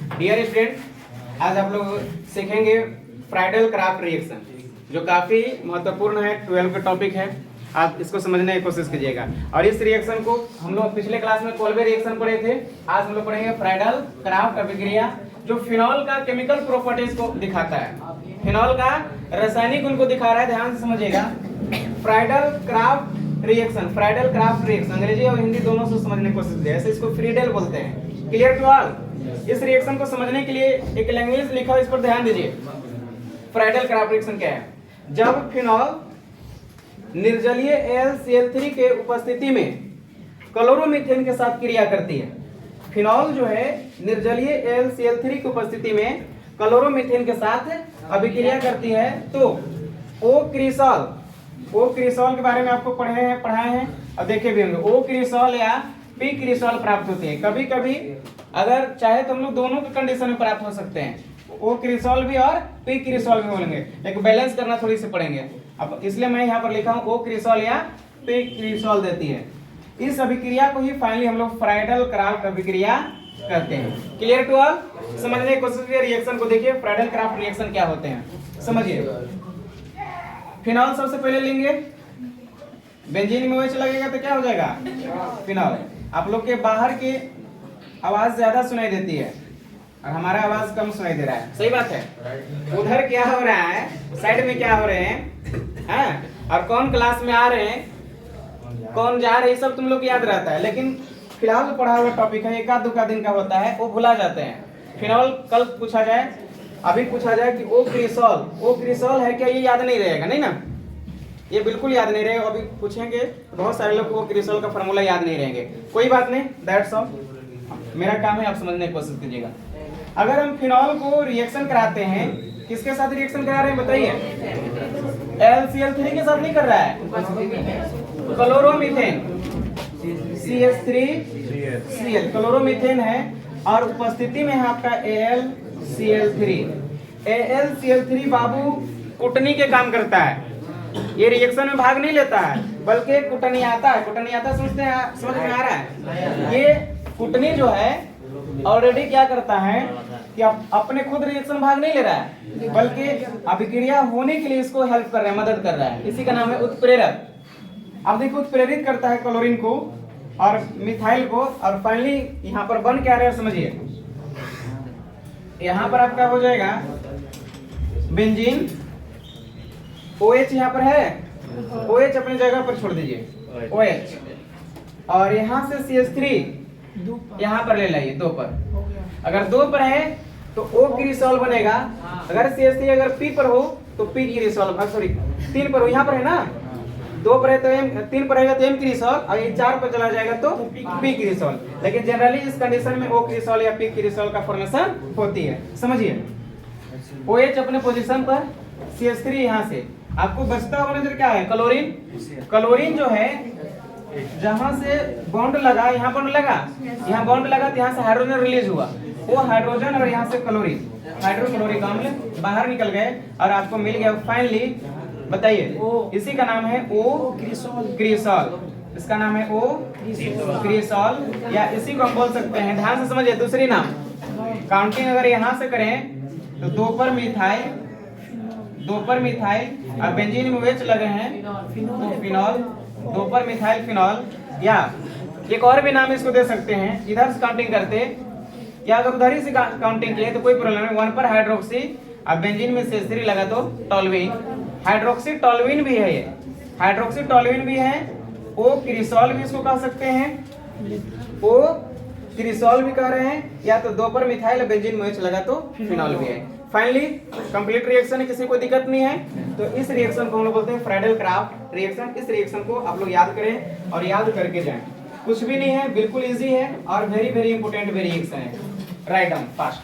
Dear student, आज आप लोग सीखेंगे फ्राइडल क्राफ्ट रिएक्शन, जो काफ़ी महत्वपूर्ण है, 12 का टॉपिक है। आप इसको समझने की कोशिश कीजिएगा। और इस रिएक्शन को हम लोग पिछले क्लास में कोल्बे रिएक्शन पढ़े थे। आज हम लोग पढ़ेंगे फ्राइडल क्राफ्ट अभिक्रिया, जो फिनॉल का केमिकल प्रॉपर्टीज को दिखाता है। फिनॉल का रासायनिक गुण को दिखा रहा है, ध्यान से समझिएगा। Friedl craft reaction, Friedl craft reaction अंग्रेजी और हिंदी दोनों से समझने की कोशिश कीजिए। ऐसे इसको फ्रीडेल बोलते हैं। Clear to all? इस रिएक्शन को समझने के लिए एक लैंग्वेज लिखा है, इस पर ध्यान दीजिए। फ्राइडल क्राफ्ट रिएक्शन क्या है? जब फिनॉल निर्जलीय AlCl3 के उपस्थिति में क्लोरोमीथेन के साथ क्रिया करती है। फिनॉल जो है निर्जलीय AlCl3 की उपस्थिति में क्लोरोमीथेन के साथ अभिक्रिया करती है, तो ओ क्रिसॉल के बारे में आपको पढ़ाए हैं और देखे भी होंगे। ओ क्रिसॉल या पी क्रिसॉल प्राप्त होते हैं। कभी कभी अगर चाहे तो हम लोग दोनों के कंडीशन में प्राप्त हो सकते हैं, ओ क्रिसॉल भी और पी क्रिसॉल भी बोलेंगे, एक बैलेंस करना थोड़ी सी पड़ेंगे। अब इसलिए मैं यहाँ पर लिखा हूँ ओ क्रिसॉल या पी क्रिसॉल देती है। इस अभिक्रिया को ही फाइनली हम लोग फ्राइडल क्राफ्ट अभिक्रिया करते हैं। Clear to all? समझने की कोशिश कीजिए। रिएक्शन को देखिए, फ्राइडल क्राफ्ट रिएक्शन क्या होते हैं समझिए। फिनॉल सबसे पहले लेंगे, बेंजीन में OH लगेगा तो क्या हो जाएगा? फिनॉल। आप लोग के बाहर की आवाज ज्यादा सुनाई देती है और हमारा आवाज कम सुनाई दे रहा है, सही बात है? उधर क्या हो रहा है, साइड में क्या हो रहे हैं, और कौन क्लास में आ रहे हैं, कौन जा रहे हैं, सब तुम लोग को याद रहता है। लेकिन फिलहाल जो पढ़ा हुआ टॉपिक है, एक आध दो दिन का होता है, वो भुला जाते हैं। फिनॉल कल पूछा जाए, अभी पूछा जाए कि ओ क्रिसॉल है क्या, ये याद नहीं रहेगा, नहीं ना? ये बिल्कुल याद नहीं रहेगा। अभी पूछेंगे बहुत सारे लोग को क्रिसॉल का फॉर्मूला याद नहीं रहेंगे। कोई बात नहीं, दैट्स ऑल। मेरा काम है आप समझने की कोशिश कीजिएगा। अगर हम फिनॉल को रिएक्शन कराते हैं, किसके साथ रिएक्शन करा रहे हैं बताइए? AlCl3 के साथ नहीं कर रहा है, क्लोरोमीथेन CH3Cl क्लोरोमीथेन है, और उपस्थिति में है आपका AlCl3 बाबू कुटनी के काम करता है। ये रिएक्शन में भाग नहीं लेता है, बल्कि कुटनियाता है। कुटनियाता समझ में आ रहा है? ये कुटनी जो है ऑलरेडी क्या करता है कि अपने खुद रिएक्शन भाग नहीं ले रहा है, बल्कि अभिक्रिया होने के लिए इसको हेल्प कर रहा है, मदद कर रहा है। इसी का नाम है उत्प्रेरक। अब देखो, उत्प्रेरित करता है क्लोरीन को और मिथाइल को, और फाइनली यहाँ पर बन क्या रहा है समझिए। यहाँ पर आपका हो जाएगा बेंजीन, OH यहाँ पर है, OH अपनी जगह पर छोड़ दीजिए, OH, और यहाँ से CH3 यहाँ पर ले लाइए 2 पर। अगर 2 पर है तो O क्रिसॉल बनेगा। अगर CH3 अगर P पर हो तो P क्रिसॉल, सॉरी 3 पर हो, यहाँ पर है ना, 2 पर है तो M, 3 पर रहेगा तो M क्रिसॉल, और ये 4 पर चला जाएगा तो P क्रिसॉल। लेकिन जनरली इस कंडीशन में O क्रिसॉल या P क्रिसॉल का फॉर्मेशन होती है, समझिए। OH अपने पोजीशन पर, CH3 यहाँ से आपको बचता हुआ नजर क्या है? क्लोरीन। क्लोरीन जो है जहां से बॉन्ड लगा, यहाँ बॉन्ड लगा, यहाँ बॉन्ड लगा तो यहाँ से हाइड्रोजन रिलीज हुआ, वो हाइड्रोजन और यहाँ से क्लोरीन, हाइड्रोक्लोरिक अम्ल बाहर निकल गए और आपको मिल गया फाइनली, बताइए इसी का नाम है O क्रिसॉल। इसका नाम है O क्रिसॉल, या इसी को हम बोल सकते हैं, ध्यान से समझिए, दूसरी नाम काउंटिंग अगर यहाँ से करें तो 2 पर मिथाइल और बेंजीन में OH लगे हैं तो फिनॉल, 2 पर मिथाइल फिनॉल, या एक और भी नाम इसको दे सकते हैं। इधर से काउंटिंग करते या अगर उधर ही से काउंटिंग किए तो कोई प्रॉब्लम नहीं। 1 पर हाइड्रोक्सी, अब बेंजीन में CH3 लगा तो टॉल्विन, हाइड्रोक्सी टॉल्विन भी है, ये हाइड्रोक्सी टॉल्विन भी है। ओ क्रिसॉल भी इसको कह सकते हैं, ओ क्रिसॉल भी कह रहे हैं, या तो 2 पर मिथाइल बेंजीन में OH लगा तो फिनॉल भी है। फाइनली कंप्लीट रिएक्शन है, किसी को दिक्कत नहीं है। तो इस रिएक्शन को हम लोग बोलते हैं फ्राइडल क्राफ्ट रिएक्शन। इस रिएक्शन को आप लोग याद करें और याद करके जाएं। कुछ भी नहीं है, बिल्कुल इजी है और वेरी वेरी इंपोर्टेंट रिएक्शन है। Write down fast.